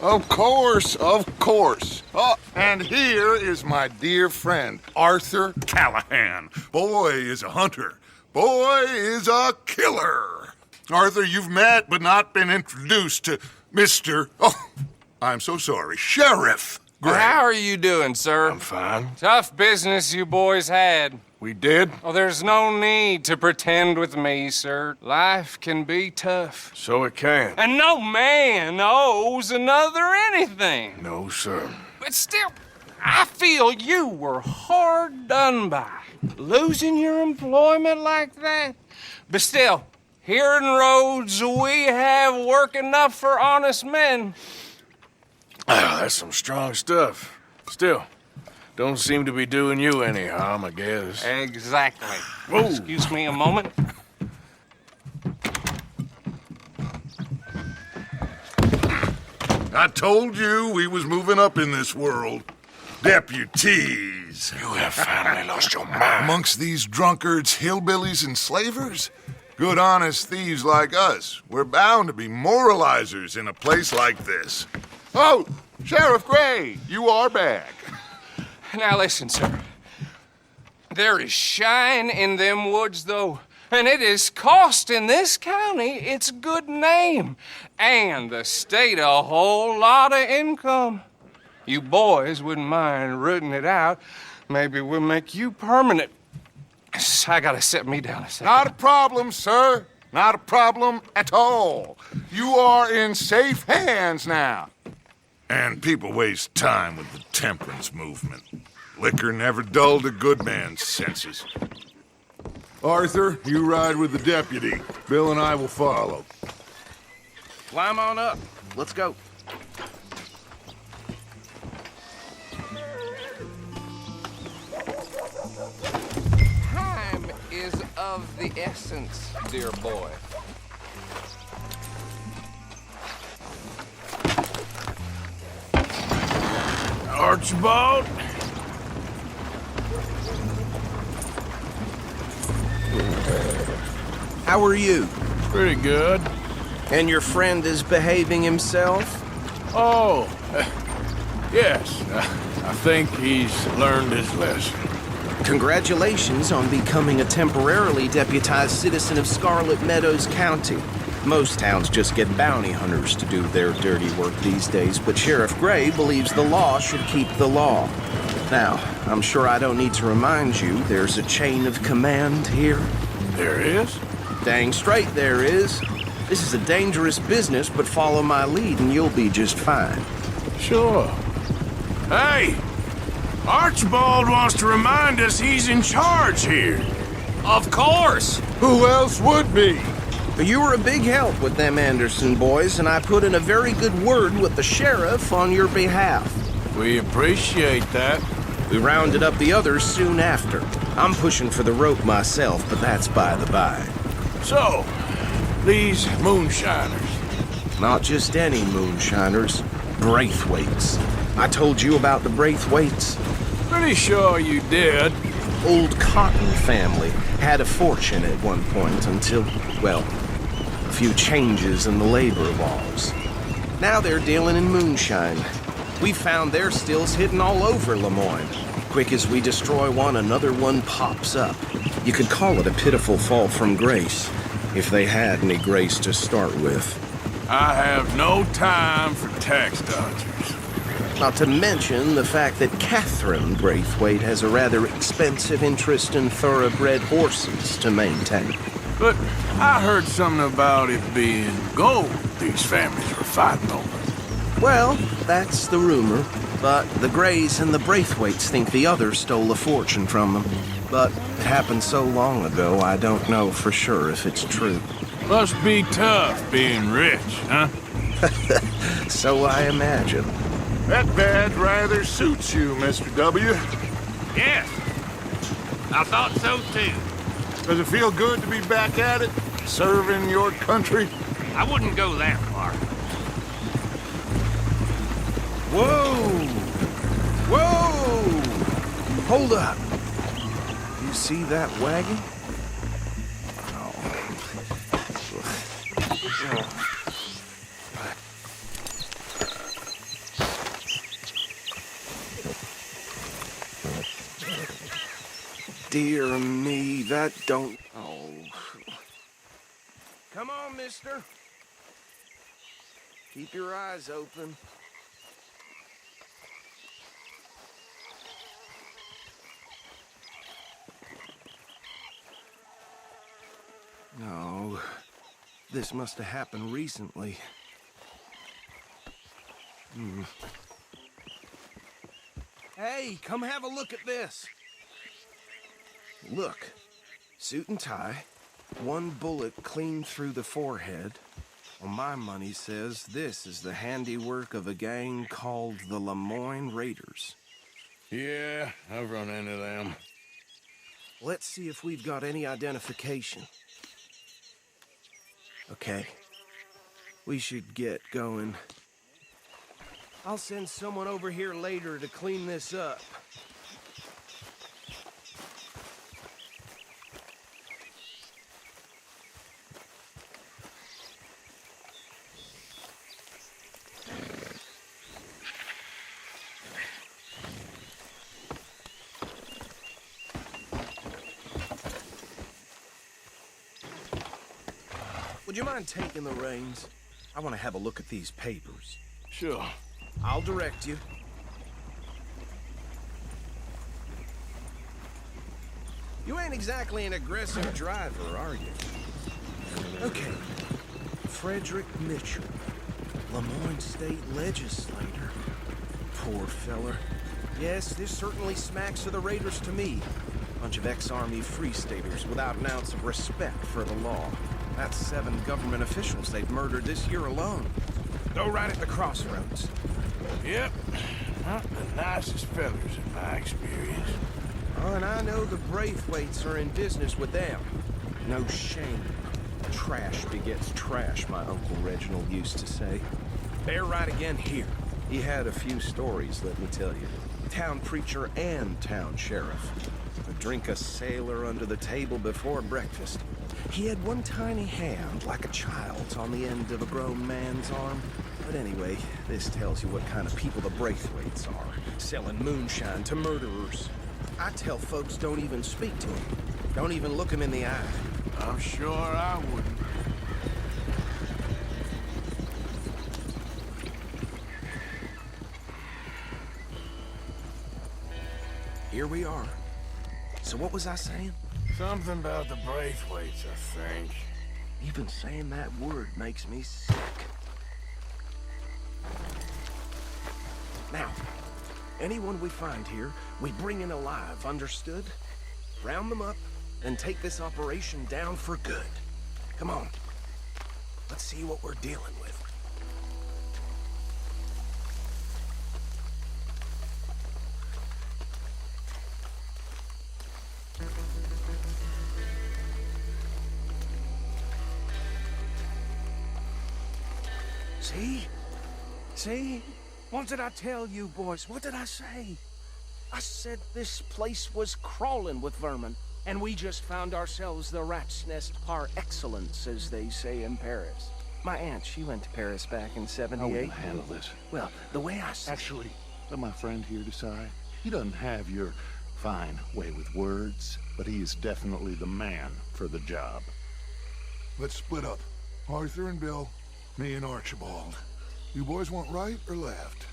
Of course, of course. Oh, and here is my dear friend, Arthur Callahan. Boy is a hunter. Boy is a killer. Arthur, you've met but not been introduced to Mr. Oh, I'm so sorry, Sheriff Gray. How are you doing, sir? I'm fine. Tough business you boys had. We did? Oh, there's no need to pretend with me, sir. Life can be tough. So it can. And no man owes another anything. No, sir. But still, I feel you were hard done by. Losing your employment like that. But still, here in Rhodes, we have work enough for honest men. Oh, that's some strong stuff. Still, don't seem to be doing you any harm, I guess. Exactly. Whoa. Excuse me a moment. I told you we was moving up in this world. Deputies. You have finally lost your mind. Amongst these drunkards, hillbillies, and slavers? Good honest thieves like us. We're bound to be moralizers in a place like this. Oh, Sheriff Gray, you are back. Now listen, sir. There is shine in them woods, though, and it is costing this county its good name and the state a whole lot of income. You boys wouldn't mind rooting it out. Maybe we'll make you permanent. I gotta set me down a second. Not a problem, sir. Not a problem at all. You are in safe hands now. And people waste time with the temperance movement. Liquor never dulled a good man's senses. Arthur, you ride with the deputy. Bill and I will follow. Climb on up. Let's go. Time is of the essence, dear boy. Archibald? How are you? Pretty good. And your friend is behaving himself? Oh, yes. I think he's learned his lesson. Congratulations on becoming a temporarily deputized citizen of Scarlet Meadows County. Most towns just get bounty hunters to do their dirty work these days, but Sheriff Gray believes the law should keep the law. Now, I'm sure I don't need to remind you there's a chain of command here. There is? Dang straight there is. This is a dangerous business, but follow my lead and you'll be just fine. Sure. Hey! Archibald wants to remind us he's in charge here. Of course! Who else would be? You were a big help with them Anderson boys, and I put in a very good word with the sheriff on your behalf. We appreciate that. We rounded up the others soon after. I'm pushing for the rope myself, but that's by the by. So, these moonshiners. Not just any moonshiners, Braithwaites. I told you about the Braithwaites. Pretty sure you did. Old Cotton family had a fortune at one point until, well, a few changes in the labor laws. Now they're dealing in moonshine. We found their stills hidden all over Lemoyne. Quick as we destroy one, another one pops up. You could call it a pitiful fall from grace, if they had any grace to start with. I have no time for tax dodgers. Not to mention the fact that Catherine Braithwaite has a rather expensive interest in thoroughbred horses to maintain. But I heard something about it being gold these families were fighting over. Well, that's the rumor. But the Grays and the Braithwaites think the others stole a fortune from them. But it happened so long ago, I don't know for sure if it's true. Must be tough being rich, huh? So I imagine. That badge rather suits you, Mr. W. Yes, I thought so too. Does it feel good to be back at it, serving your country? I wouldn't go that far. Whoa! Whoa! Hold up. You see that wagon? dear me, that don't... Oh. Come on, mister. Keep your eyes open. No, this must have happened recently. Hey, come have a look at this. Look, suit and tie, one bullet clean through the forehead. Well, my money says this is the handiwork of a gang called the Lemoyne Raiders. Yeah, I've run into them. Let's see if we've got any identification. Okay, we should get going. I'll send someone over here later to clean this up. Would you mind taking the reins? I want to have a look at these papers. Sure. I'll direct you. You ain't exactly an aggressive driver, are you? Okay. Frederick Mitchell, Lemoyne State Legislator. Poor feller. Yes, this certainly smacks of the Raiders to me. Bunch of ex-Army Free Staters without an ounce of respect for the law. That's 7 government officials they've murdered this year alone. Go right at the crossroads. Yep. Not the nicest fellers in my experience. Oh, and I know the Braithwaites are in business with them. No shame. Trash begets trash, my Uncle Reginald used to say. They're right again here. He had a few stories, let me tell you. Town preacher and town sheriff. Would drink a sailor under the table before breakfast. He had one tiny hand, like a child's, on the end of a grown man's arm. But anyway, this tells you what kind of people the Braithwaites are. Selling moonshine to murderers. I tell folks don't even speak to them. Don't even look them in the eye. I'm sure I wouldn't. Here we are. So what was I saying? Something about the Braithwaites, I think. Even saying that word makes me sick. Now, anyone we find here, we bring in alive, understood? Round them up, and take this operation down for good. Come on. Let's see what we're dealing with. See? See? What did I tell you, boys? What did I say? I said this place was crawling with vermin, and we just found ourselves the rat's nest par excellence, as they say in Paris. My aunt, she went to Paris back in '78. How are we gonna handle this? Well, the way I see Actually, let my friend here decide. He doesn't have your fine way with words, but he is definitely the man for the job. Let's split up. Arthur and Bill, me and Archibald. You boys want right or left?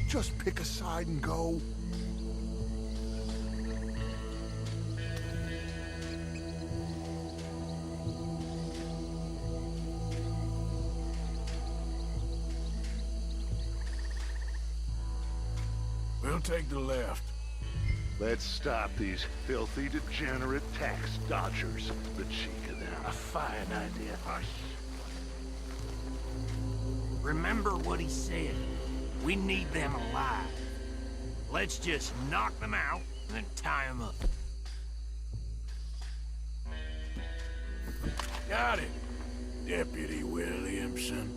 Just pick a side and go. We'll take the left. Let's stop these filthy, degenerate tax dodgers. The cheek of them. A fine idea. Hush. Remember what he said. We need them alive. Let's just knock them out and then tie them up. Got it, Deputy Williams. son.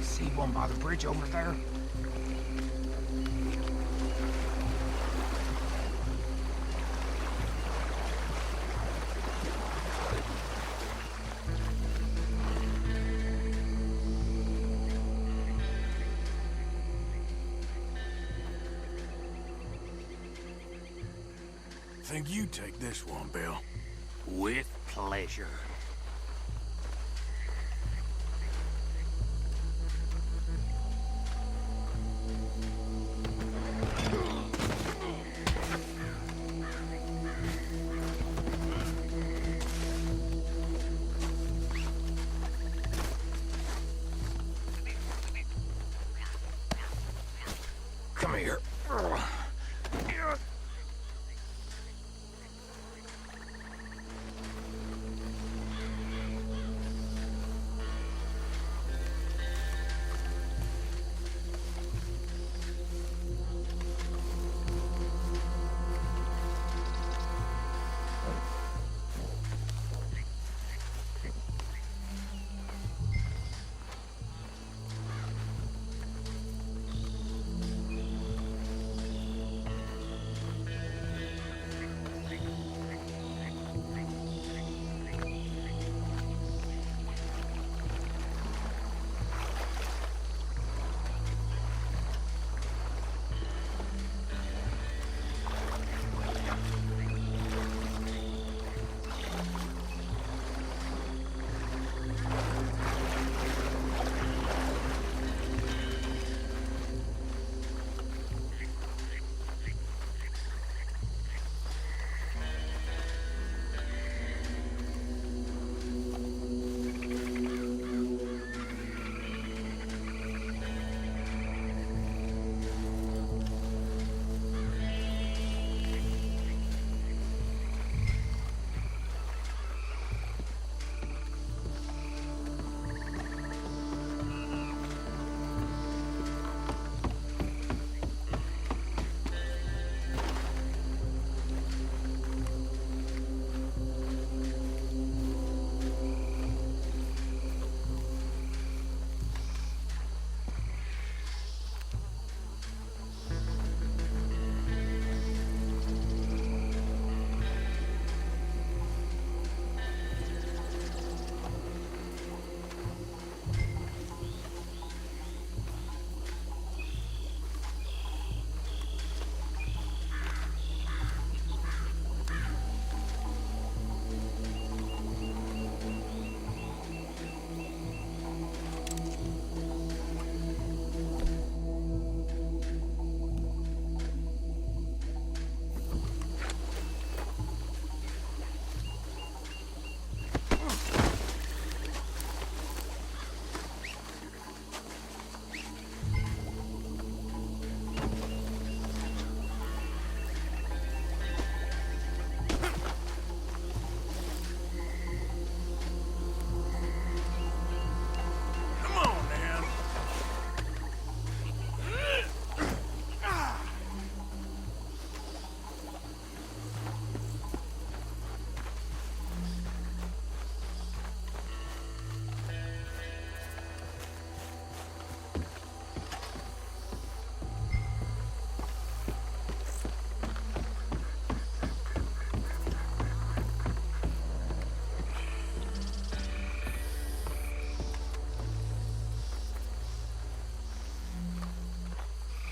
See one by the bridge over there? Think you take this one, Bill. With pleasure. Come here.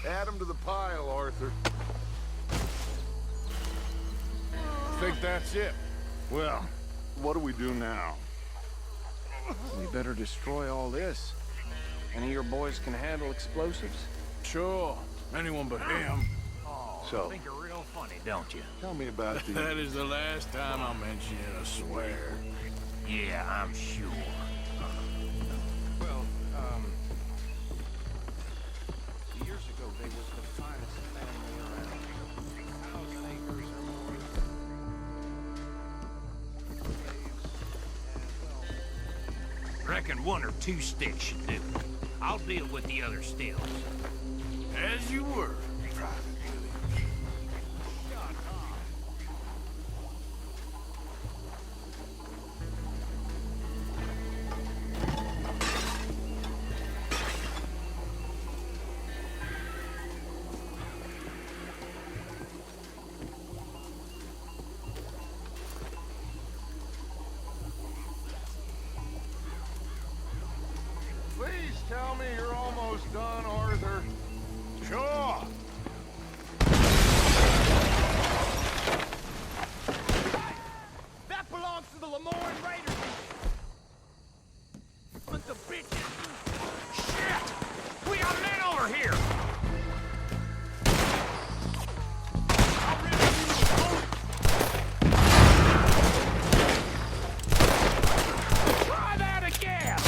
Add them to the pile, Arthur. Think that's it? Well, what do we do now? We better destroy all this. Any of your boys can handle explosives? Sure. Anyone but him. Oh, So- you think you're real funny, don't you? Tell me about the... That is the last time I'll mention it, I swear. Yeah, I'm sure. Well, years ago, they was the finest family around. reckon one or two sticks should do it. I'll deal with the other stills. As you were, Private Billy. Please tell me you're almost done, Arthur. Sure. That belongs to the Lemoyne Raiders! But the bitches! Shit! We got men over here! Try that again!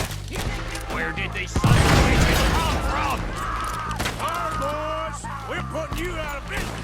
Where did these sons of bitches come from? Our boys! We're putting you out of business!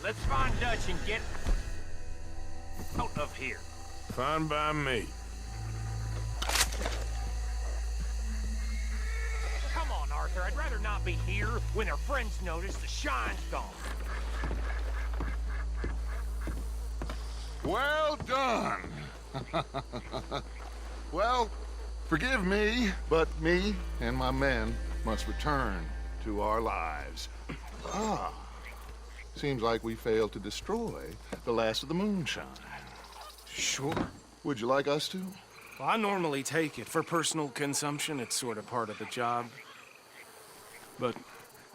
Let's find Dutch and get out of here. Fine by me. Come on, Arthur. I'd rather not be here when our friends notice the shine's gone. Well done. Well, forgive me, but me and my men must return to our lives. Seems like we failed to destroy the last of the moonshine. Sure. Would you like us to? Well, I normally take it for personal consumption. It's sort of part of the job. But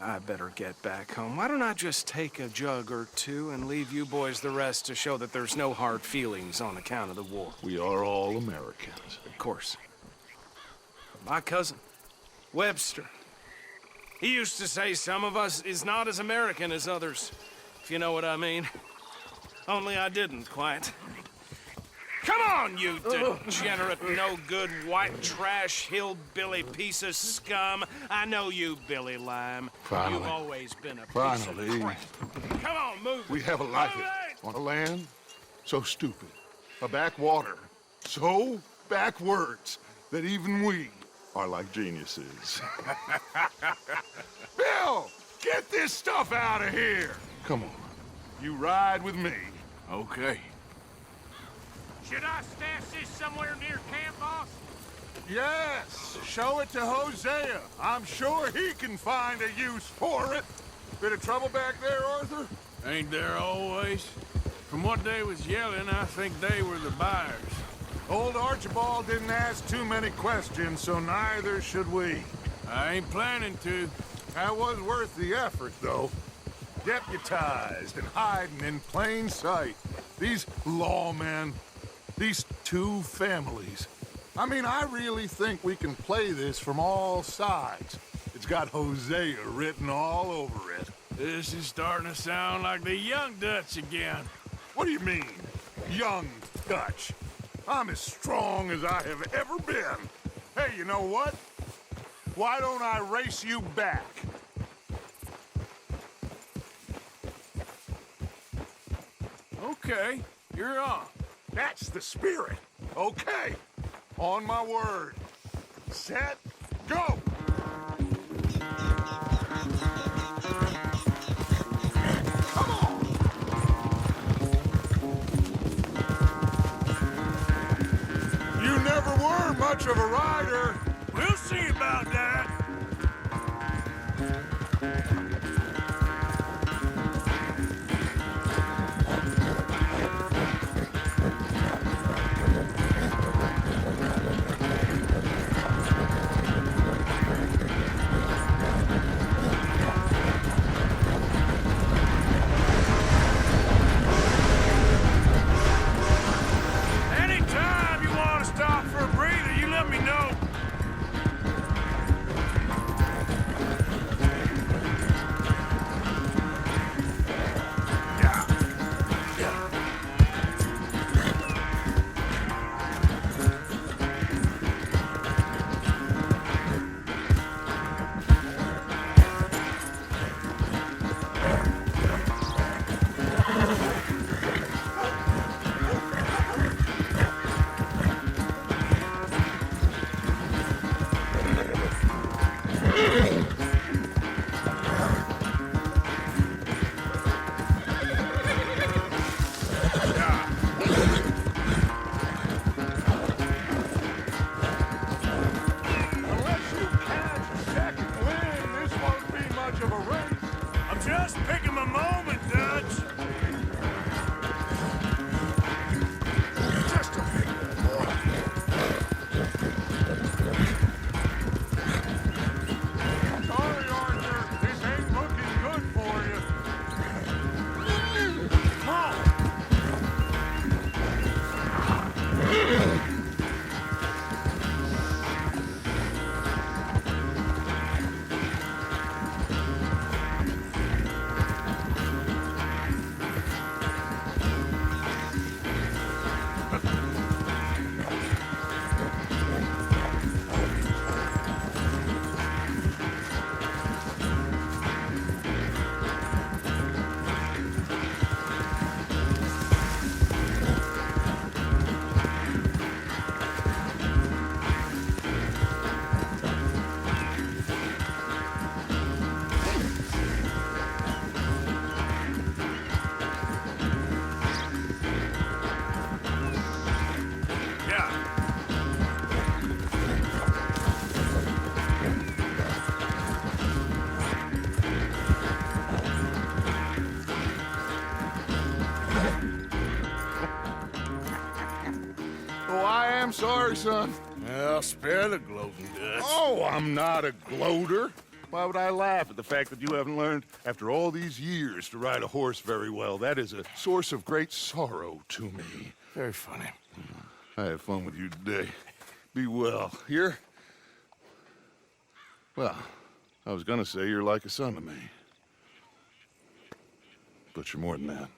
I better get back home. Why don't I just take a jug or two and leave you boys the rest to show that there's no hard feelings on account of the war? We are all Americans. Of course. My cousin, Webster, he used to say some of us is not as American as others, if you know what I mean. Only I didn't quite. Come on, you degenerate, no-good, white trash, hillbilly piece of scum. I know you, Billy Lime. Finally. You've always been a piece Finally. of crap. Come on, move. We have a life Move it! on a land so stupid, a backwater so backwards that even we are like geniuses. Bill, get this stuff out of here. Come on, you ride with me. Okay. Should I stash this somewhere near camp, boss? Yes, show it to Hosea. I'm sure he can find a use for it. Bit of trouble back there, Arthur? Ain't there always? From what they was yelling, I think they were the buyers. Old Archibald didn't ask too many questions, so neither should we. I ain't planning to. That was worth the effort, though. Deputized and hiding in plain sight. These lawmen, these two families. I mean, I really think we can play this from all sides. It's got Hosea written all over it. This is starting to sound like the young Dutch again. What do you mean, young Dutch? I'm as strong as I have ever been. Hey, you know what? Why don't I race you back? Okay, you're on. That's the spirit. Okay. On my word. Set, go! Come on! You never were much of a rider. We'll see about that. Anytime you want to stop for a breather, you let me know. am sorry, son. I'll spare the gloating guts. Oh, I'm not a gloater. Why would I laugh at the fact that you haven't learned, after all these years, to ride a horse very well? That is a source of great sorrow to me. Very funny. I had fun with you today. Be well. Here? Well, I was gonna say you're like a son to me. But you're more than that.